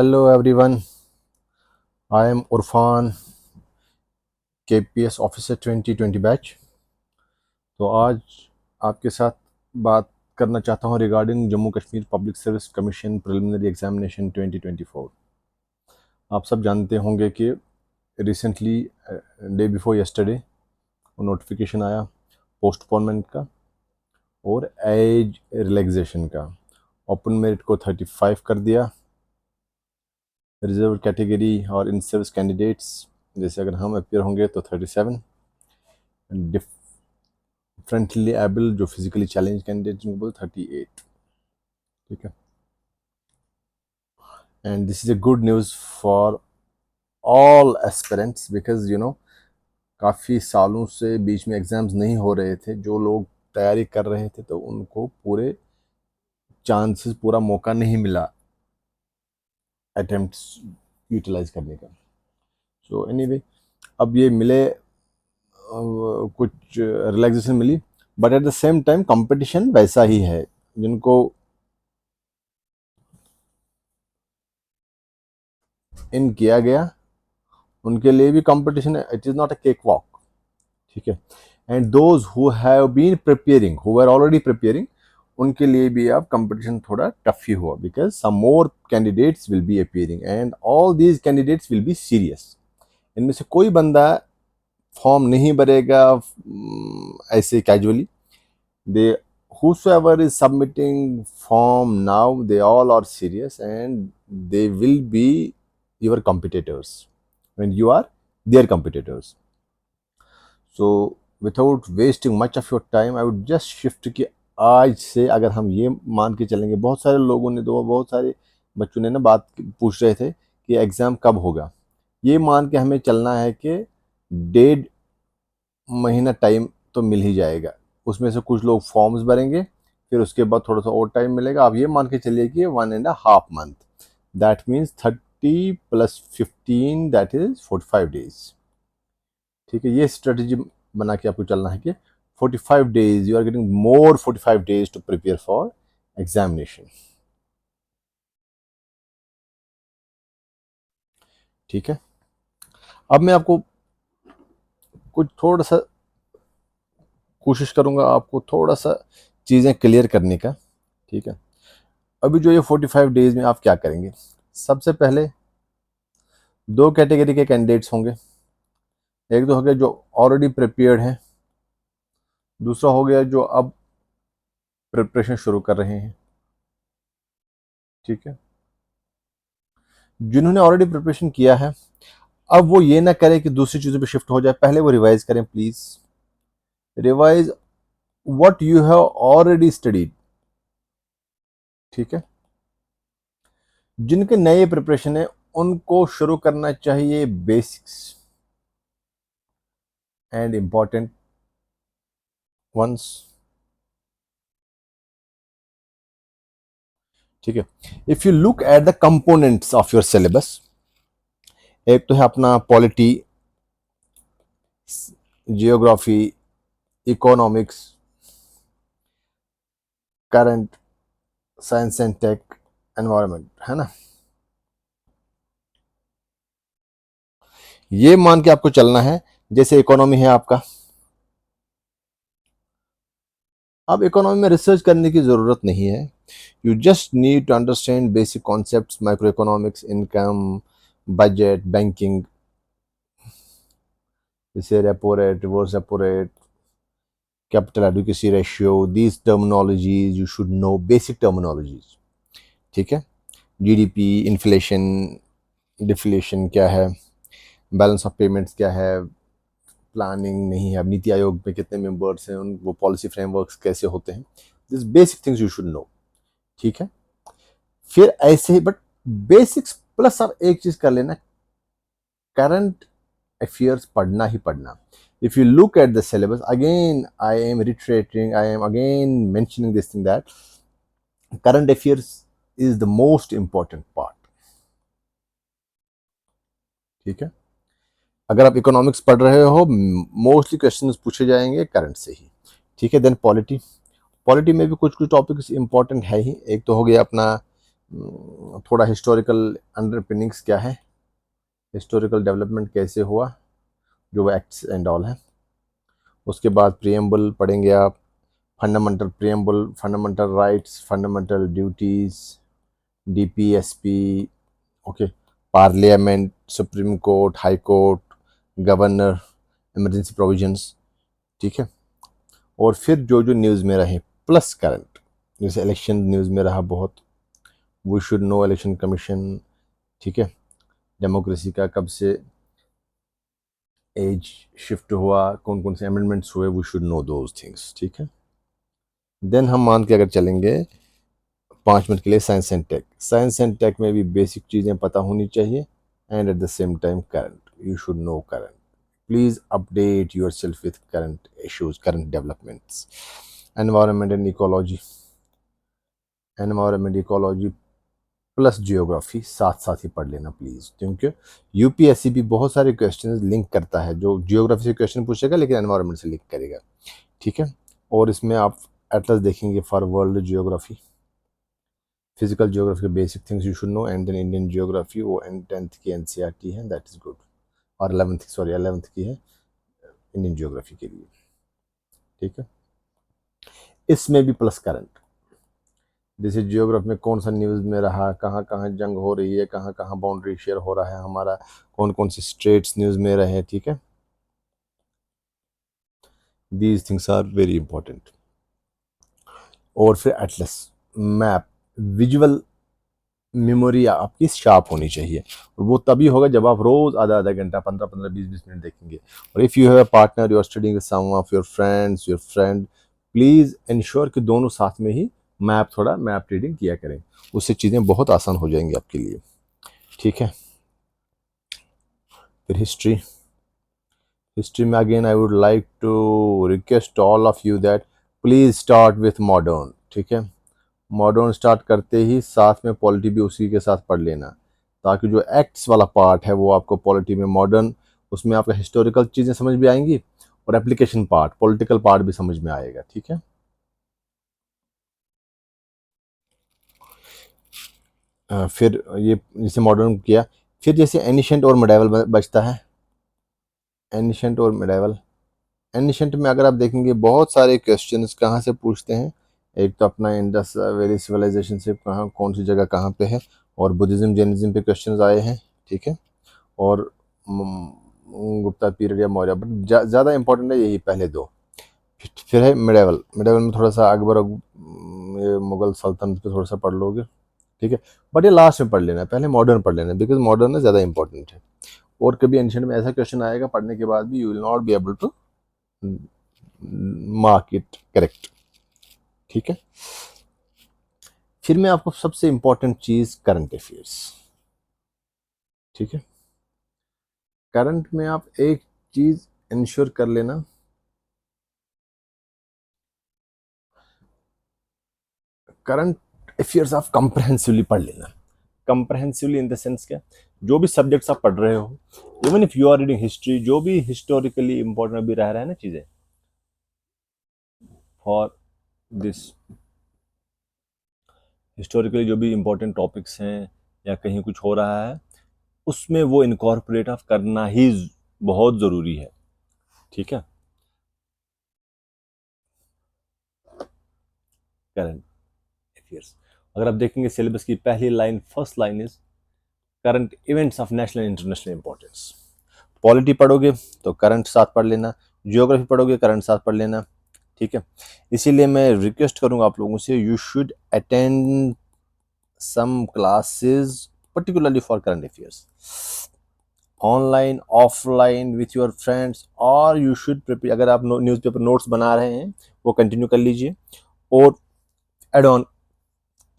Hello everyone, I am Urfan, KPS officer 2020 batch. तो आज आपके साथ बात करना चाहता हूं regarding Jammu Kashmir public service commission preliminary examination 2024। आप सब जानते होंगे कि recently day before yesterday notification आया पोस्टपोनमेंट का और एज रिलैक्सेशन का। ओपन मेरिट को 35 कर दिया, रिजर्व कैटेगरी और इन सर्विस कैंडिडेट्स जैसे अगर हम अपियर होंगे तो 37, डिफरेंटली एबल जो फिजिकली चैलेंज कैंडिडेट बोल 38। ठीक है, and this is a good news for all aspirants because काफ़ी सालों से बीच में एग्ज़ाम्स नहीं हो रहे थे। जो लोग तैयारी कर रहे थे तो उनको पूरे चांसेस, पूरा मौका नहीं मिला अटेम्प्ट्स यूटिलाइज करने का। सो एनीवे, अब ये मिले, कुछ रिलैक्सेशन मिली, but at the same time competition वैसा ही है। जिनको इन किया गया उनके लिए भी कंपटीशन है, it is not a cake walk. ठीक है, and those who have been preparing, who are already preparing, उनके लिए भी अब कंपटीशन थोड़ा टफ ही हुआ because some more candidates will be appearing and all these candidates will be serious. इनमें से कोई बंदा फॉर्म नहीं भरेगा ऐसे casually. They whosoever is submitting form now, they all are serious and they will be your competitors when you are their competitors. So without wasting much of your time, I would just shift कि आज से अगर हम ये मान के चलेंगे, बहुत सारे लोगों ने, तो बहुत सारे बच्चों ने ना बात पूछ रहे थे कि एग्ज़ाम कब होगा। ये मान के हमें चलना है कि 1.5 महीना टाइम तो मिल ही जाएगा। उसमें से कुछ लोग फॉर्म्स भरेंगे, फिर उसके बाद थोड़ा सा और टाइम मिलेगा। आप ये मान के चलिए कि 1.5 month, that means 30 + 15 that is 45 days. ठीक है, ये स्ट्रेटजी बना के आपको चलना है कि 45 days you are getting more 45 days to prepare for examination. ठीक है, अब मैं आपको कुछ थोड़ा सा कोशिश करूंगा आपको थोड़ा सा चीज़ें क्लियर करने का। ठीक है, अभी जो ये 45 डेज में आप क्या करेंगे, सबसे पहले दो कैटेगरी के कैंडिडेट्स होंगे। एक तो हो गया जो ऑलरेडी प्रिपेयर्ड हैं, दूसरा हो गया जो अब प्रिपरेशन शुरू कर रहे हैं। ठीक है, जिन्होंने ऑलरेडी प्रिपरेशन किया है, अब वो ये ना करे कि दूसरी चीज़ों पे शिफ्ट हो जाए, पहले वो रिवाइज करें please. Revise what you have already studied. ठीक है, जिनके नए प्रिपरेशन है उनको शुरू करना चाहिए बेसिक्स एंड इंपॉर्टेंट वंस। ठीक है, if you look at the components of your syllabus, एक तो है अपना polity, geography, economics, current, science and tech, environment, है ना। ये मान के आपको चलना है। जैसे इकोनॉमी है आपका, अब इकोनॉमी में रिसर्च करने की जरूरत नहीं है। You just need to understand basic concepts, micro economics, income, budget, banking, जैसे repo rate, reverse repo rate, capital adequacy ratio, these terminologies you should know, basic terminologies. ठीक है, जीडीपी, इन्फ्लेशन, डिफ्लेशन क्या है, बैलेंस ऑफ पेमेंट्स क्या है, planning नहीं है, अब नीति आयोग में कितने मेंबर्स हैं, उन वो पॉलिसी फ्रेमवर्क्स कैसे होते हैं, this basic things you should no. ठीक है, फिर ऐसे ही बट बेसिक्स प्लस आप एक चीज कर लेना, करंट अफेयर्स पढ़ना ही पढ़ना। If you look at the syllabus, again I am retreating, I am again mentioning this thing that current affairs is the most important part. ठीक है, अगर आप इकोनॉमिक्स पढ़ रहे हो, मोस्टली क्वेश्चंस पूछे जाएंगे करंट से ही। ठीक है, देन पॉलिटी, पॉलिटी में भी कुछ कुछ टॉपिक्स इंपॉर्टेंट है ही। एक तो हो गया अपना थोड़ा हिस्टोरिकल अंडरपिनिंग्स क्या है, हिस्टोरिकल डेवलपमेंट कैसे हुआ, जो वो एक्ट्स एंड ऑल है। उसके बाद प्रियम्बल पढ़ेंगे आप, fundamental preamble, fundamental rights, fundamental duties, DPSP, okay, parliament, supreme court, high court, governor, emergency provisions, ठीक है। और फिर जो जो न्यूज़ में रहे प्लस करंट, जैसे इलेक्शन न्यूज़ में रहा बहुत, we should know election commission, ठीक है, डेमोक्रेसी का कब से एज शिफ्ट हुआ, कौन कौन से अमेंडमेंट्स हुए, we should know those things, ठीक है। देन हम मान के अगर चलेंगे 5 मिनट के लिए science and tech, science and tech में भी बेसिक चीज़ें पता होनी चाहिए, and at the same time current, you should know current, please update yourself with current issues, current developments. Environment and ecology, environment ecology plus geography साथ साथ ही पढ़ लेना प्लीज़, क्योंकि यूपीएससी भी बहुत सारे क्वेश्चन लिंक करता है, जो जियोग्राफी से क्वेश्चन पूछेगा लेकिन एनवायरमेंट से लिंक करेगा, ठीक है। और इसमें आप एटलस देखेंगे for world geography, physical geography के basic things you should know, and then Indian geography, वो 10th की एनसीईआरटी है, दैट इज गुड, और 11th की है इंडियन जियोग्राफी के लिए, ठीक है। इसमें भी प्लस करंट, जैसे जियोग्राफी में कौन सा न्यूज़ में रहा, कहाँ कहाँ जंग हो रही है, कहाँ कहाँ बाउंड्री शेयर हो रहा है हमारा, कौन कौन से स्टेट्स न्यूज़ में रहे, ठीक है। These things are very important. और फिर एटलस मैप, विजुअल मेमोरी आपकी शार्प होनी चाहिए, और वो तभी होगा जब आप रोज आधा आधा घंटा, 15-15, 20-20 मिनट देखेंगे। और if you have a partner, you are studying with some of your friends, your friend, please ensure कि दोनों साथ में ही थोड़ा मैप रीडिंग किया करें, उससे चीज़ें बहुत आसान हो जाएंगी आपके लिए, ठीक है। फिर हिस्ट्री, हिस्ट्री में again I would like to request all of you that please start with modern, ठीक है। मॉडर्न स्टार्ट करते ही साथ में पॉलिटी भी उसी के साथ पढ़ लेना, ताकि जो एक्ट्स वाला पार्ट है वो आपको पॉलिटी में मॉडर्न, उसमें आपका हिस्टोरिकल चीज़ें समझ में आएंगी, और एप्लीकेशन पार्ट, पॉलिटिकल पार्ट भी समझ में आएगा, ठीक है। फिर ये जैसे मॉडर्न किया, फिर जैसे एनिशेंट और मिडाइवल बचता है, एनिशेंट और मिडाइवल। एनिशेंट में अगर आप देखेंगे बहुत सारे क्वेश्चंस कहाँ से पूछते हैं, एक तो अपना इंडस वैली सिविलाइजेशन से कहाँ, कौन सी जगह कहाँ पे है, और बुद्धिज्म जैनिज्म पे क्वेश्चंस आए हैं, ठीक है। और गुप्ता पीरियड या मौर्य, बट ज़्यादा इंपॉर्टेंट है यही पहले दो। फिर है मिडाइवल, मिडाइवल में थोड़ा सा अकबर ये मुगल सल्तनत पे थोड़ा सा पढ़ लोगे, ठीक है। बट ये लास्ट में पढ़ लेना है, पहले मॉडर्न पढ़ लेना है, बिकॉज मॉडर्न है ज़्यादा इंपॉर्टेंट है। और कभी एंशिएंट में ऐसा क्वेश्चन आएगा पढ़ने के बाद भी you will not be able to mark it correct, ठीक है। फिर मैं आपको सबसे इंपॉर्टेंट चीज करंट अफेयर्स, ठीक है। करंट में आप एक चीज इंश्योर कर लेना, करंट अफेयर्स आप कंप्रहेंसिवली पढ़ लेना। कंप्रहेंसिवली इन द सेंस क्या, जो भी सब्जेक्ट्स आप पढ़ रहे हो, even if you are reading history, जो भी हिस्टोरिकली इंपॉर्टेंट अभी रह रहा है ना चीजें फॉर दिस, हिस्टोरिकली जो भी इंपॉर्टेंट टॉपिक्स हैं या कहीं कुछ हो रहा है, उसमें वो इनकॉर्पोरेट ऑफ करना ही बहुत ज़रूरी है, ठीक है। करंट अफेयर्स, अगर आप देखेंगे सिलेबस की पहली line, first line is current events of national international importance. Polity पढ़ोगे तो करंट साथ पढ़ लेना, जियोग्राफी पढ़ोगे करंट साथ पढ़ लेना, ठीक है। इसीलिए मैं रिक्वेस्ट करूंगा आप लोगों से, you should attend some classes particularly for current affairs, online offline with your friends, और यू शुड प्रिपेयर, अगर आप न्यूज़पेपर नोट्स बना रहे हैं वो कंटिन्यू कर लीजिए, और add on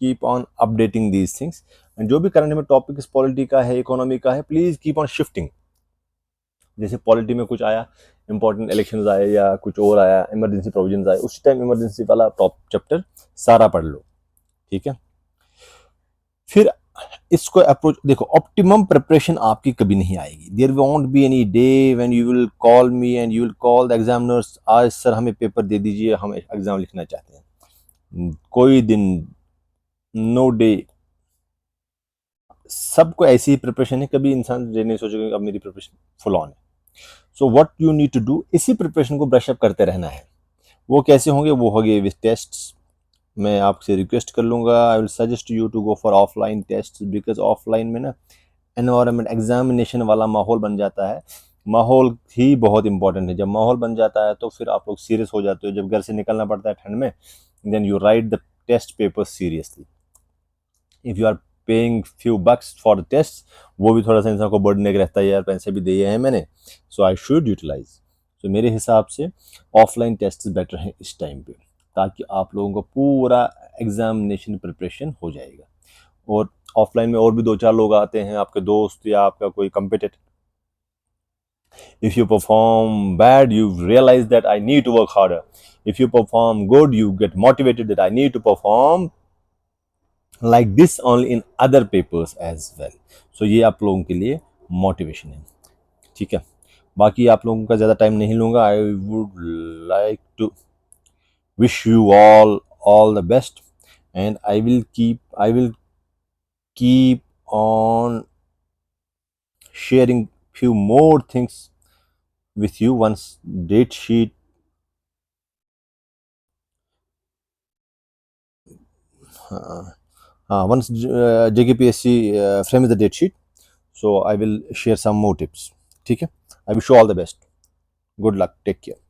keep on updating these things. जो भी करंट में टॉपिक पॉलिटी का है, इकोनॉमी का है, प्लीज कीप ऑन शिफ्टिंग। जैसे पॉलिटी में कुछ आया, इंपॉर्टेंट इलेक्शंस आए या कुछ और आया, इमरजेंसी प्रोविजंस आए, उस टाइम इमरजेंसी वाला टॉप चैप्टर सारा पढ़ लो, ठीक है। फिर इसको अप्रोच देखो, ऑप्टिमम प्रिपरेशन आपकी कभी नहीं आएगी, there won't be any day when you will call me and you will call the examiners, आज सर हमें पेपर दे दीजिए, हम एग्जाम लिखना चाहते हैं, कोई दिन, नो डे सबको ऐसी ही प्रिपरेशन है, कभी इंसान ये नहीं सोचेगा कि अब मेरी प्रिपरेशन फुल ऑन है। So what you need to do, इसी प्रिपरेशन को ब्रश अप करते रहना है। वो कैसे होंगे, वो होंगे विद टेस्ट्स। मैं आपसे रिक्वेस्ट कर लूँगा, I will suggest you to go for offline test, because offline में ना एनवायरनमेंट एग्जामिनेशन वाला माहौल बन जाता है। माहौल ही बहुत इंपॉर्टेंट है। जब माहौल बन जाता है तो फिर आप लोग सीरियस हो जाते हो। जब घर से निकलना पड़ता है ठंड में, then you write the test paper seriously. If you are paying few bucks for the test, वो भी थोड़ा सा इंसान को बर्डन एक रहता है, यार पैसे भी दिए हैं मैंने, सो आई शुड यूटिलाइज। तो मेरे हिसाब से ऑफलाइन टेस्ट बेटर है इस टाइम पे, ताकि आप लोगों को पूरा एग्जामिनेशन प्रिपरेशन हो जाएगा। और ऑफलाइन में और भी दो चार लोग आते हैं, आपके दोस्त या आपका कोई competitor. If you perform bad, you realize that I need to work harder. If you perform good, you get motivated that I need to perform like this only in other papers as well. So ये आप लोगों के लिए motivation है, ठीक है। बाकी आप लोगों का ज़्यादा टाइम नहीं लूँगा। I would like to wish you all the best, and I will keep on sharing few more things with you once date sheet once JKPSC frames the date sheet, so I will share some more tips, ठीक है। I wish you all the best. Good luck, take care.